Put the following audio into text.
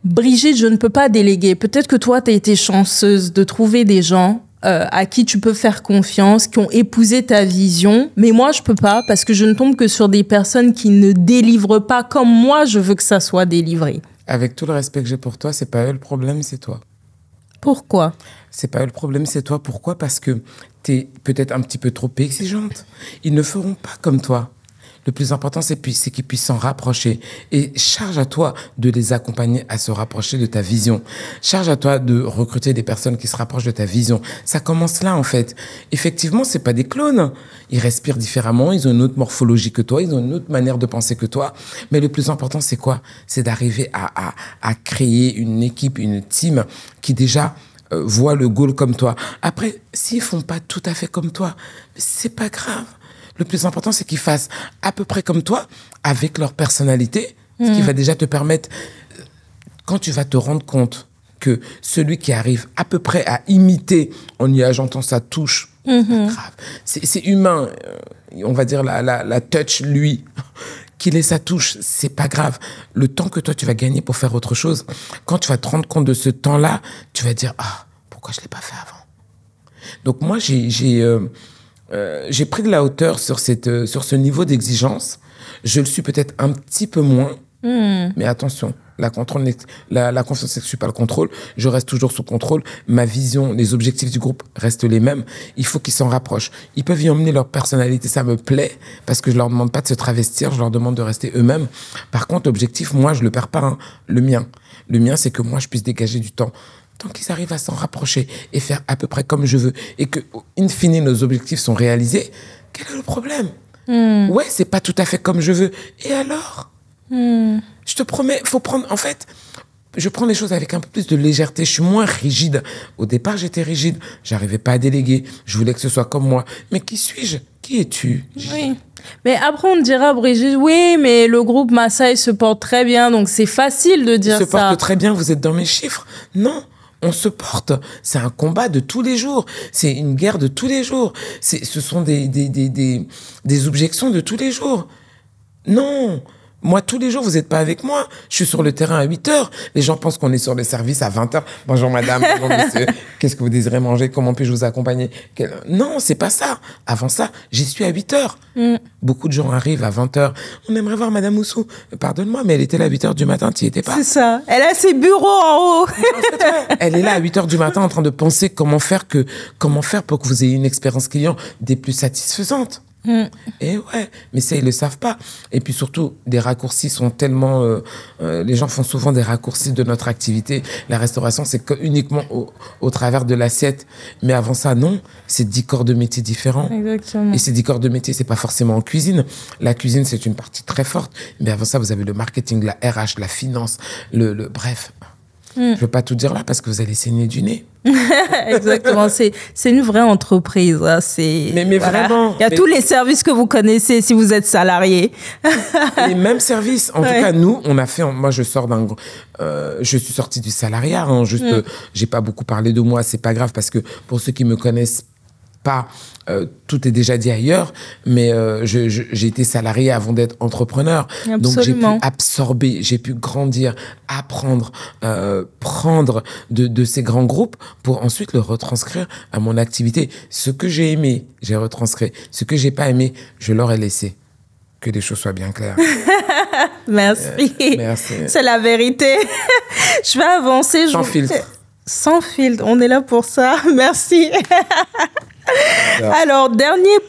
Brigitte, je ne peux pas déléguer. Peut-être que toi, tu as été chanceuse de trouver des gens à qui tu peux faire confiance, qui ont épousé ta vision. Mais moi, je peux pas parce que je ne tombe que sur des personnes qui ne délivrent pas comme moi, je veux que ça soit délivré. Avec tout le respect que j'ai pour toi, c'est pas eux le problème, c'est toi. Pourquoi? C'est pas eux le problème, c'est toi. Pourquoi? Parce que t'es peut-être un petit peu trop exigeante. Ils ne feront pas comme toi. Le plus important, c'est qu'ils puissent s'en rapprocher. Et charge à toi de les accompagner à se rapprocher de ta vision. Charge à toi de recruter des personnes qui se rapprochent de ta vision. Ça commence là, en fait. Effectivement, c'est pas des clones. Ils respirent différemment, ils ont une autre morphologie que toi, ils ont une autre manière de penser que toi. Mais le plus important, c'est quoi? C'est d'arriver à créer une équipe, une team qui déjà voit le goal comme toi. Après, s'ils font pas tout à fait comme toi, c'est pas grave. Le plus important, c'est qu'ils fassent à peu près comme toi, avec leur personnalité, ce qui va déjà te permettre, quand tu vas te rendre compte que celui qui arrive à peu près à imiter en y ajoutant sa touche, c'est pas grave. C'est humain, on va dire la touch, lui, qu'il ait sa touche, c'est pas grave. Le temps que toi, tu vas gagner pour faire autre chose, quand tu vas te rendre compte de ce temps-là, tu vas dire, ah, pourquoi je l'ai pas fait avant? Donc moi, j'ai pris de la hauteur sur ce niveau d'exigence. Je le suis peut-être un petit peu moins, mais attention, la confiance n'exclut pas le contrôle. Je reste toujours sous contrôle. Ma vision, les objectifs du groupe restent les mêmes. Il faut qu'ils s'en rapprochent. Ils peuvent y emmener leur personnalité, ça me plaît, parce que je leur demande pas de se travestir, je leur demande de rester eux-mêmes. Par contre, l'objectif, moi, je le perds pas, hein, le mien. Le mien, c'est que moi, je puisse dégager du temps. Tant qu'ils arrivent à s'en rapprocher et faire à peu près comme je veux, et que, in fine, nos objectifs sont réalisés, quel est le problème? Ouais, c'est pas tout à fait comme je veux. Et alors? Je te promets, faut prendre... En fait, je prends les choses avec un peu plus de légèreté. Je suis moins rigide. Au départ, j'étais rigide. J'arrivais pas à déléguer. Je voulais que ce soit comme moi. Mais qui suis-je? Qui es-tu? Oui. Mais après, on te dira, Brigitte, oui, mais le groupe Massaï se porte très bien, donc c'est facile de dire ça. Il se porte très bien, vous êtes dans mes chiffres. Non. On se porte. C'est un combat de tous les jours. C'est une guerre de tous les jours. Ce sont des objections de tous les jours. Non. Moi, tous les jours, vous n'êtes pas avec moi. Je suis sur le terrain à 8h. Les gens pensent qu'on est sur le service à 20h. Bonjour madame, bonjour monsieur. Qu'est-ce que vous désirez manger? Comment puis-je vous accompagner? Non, c'est pas ça. Avant ça, j'y suis à 8h. Beaucoup de gens arrivent à 20h. On aimerait voir madame Oussou. Pardonne-moi, mais elle était là à 8h du matin, tu n'y étais pas. C'est ça. Elle a ses bureaux en haut. En fait, ouais. Elle est là à 8h du matin en train de penser comment faire pour que vous ayez une expérience client des plus satisfaisantes. Et ouais, mais ça, ils le savent pas. Et puis surtout, des raccourcis sont tellement... les gens font souvent des raccourcis de notre activité. La restauration, c'est uniquement au travers de l'assiette. Mais avant ça, non. C'est 10 corps de métier différents. Exactement. Et ces 10 corps de métier, c'est pas forcément en cuisine. La cuisine, c'est une partie très forte. Mais avant ça, vous avez le marketing, la RH, la finance, bref... Je veux pas tout dire là parce que vous allez saigner du nez. Exactement, c'est une vraie entreprise. Hein. Mais voilà. Vraiment. Il y a tous les services que vous connaissez si vous êtes salarié. Les mêmes services. En tout cas, nous, on a fait. Moi, je suis sortie du salariat. Hein, j'ai pas beaucoup parlé de moi. C'est pas grave parce que pour ceux qui me connaissent pas, tout est déjà dit ailleurs, mais j'ai été salarié avant d'être entrepreneur. Absolument. Donc j'ai pu absorber, j'ai pu grandir, apprendre, prendre de ces grands groupes pour ensuite le retranscrire à mon activité. Ce que j'ai aimé, j'ai retranscrit. Ce que j'ai pas aimé, je leur ai laissé. Que les choses soient bien claires. Merci. Merci. C'est la vérité. Je vais avancer. Sans filtre. Sans filtre. On est là pour ça. Merci. Alors, dernier